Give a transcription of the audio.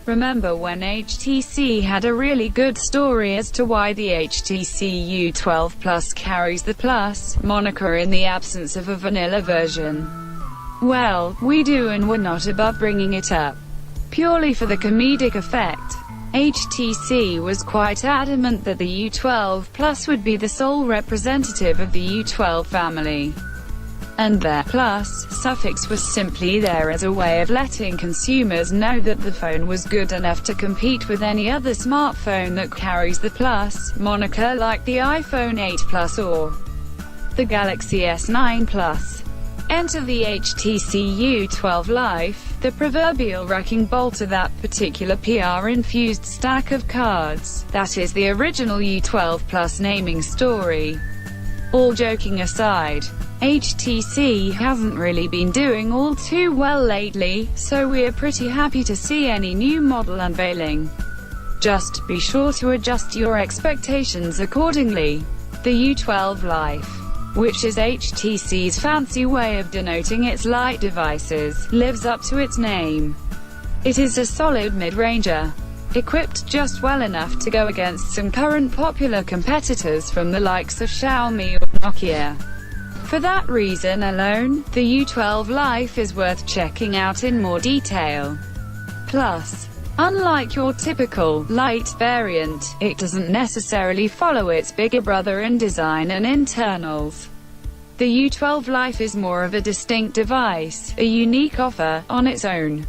Remember when HTC had a really good story as to why the HTC U12 Plus carries the Plus moniker in the absence of a vanilla version? Well, we do, and we're not above bringing it up. Purely for the comedic effect. HTC was quite adamant that the U12 Plus would be the sole representative of the U12 family, and their Plus suffix was simply there as a way of letting consumers know that the phone was good enough to compete with any other smartphone that carries the Plus moniker, like the iPhone 8 Plus or the Galaxy S9 Plus. Enter the HTC U12 Life, the proverbial wrecking ball to that particular PR-infused stack of cards that is the original U12 Plus naming story. All joking aside, HTC hasn't really been doing all too well lately, so we're pretty happy to see any new model unveiling. Just be sure to adjust your expectations accordingly. The U12 Life, which is HTC's fancy way of denoting its light devices, lives up to its name. It is a solid mid-ranger, equipped just well enough to go against some current popular competitors from the likes of Xiaomi or Nokia. For that reason alone, the U12 Life is worth checking out in more detail. Plus, unlike your typical light variant, it doesn't necessarily follow its bigger brother in design and internals. The U12 Life is more of a distinct device, a unique offer on its own.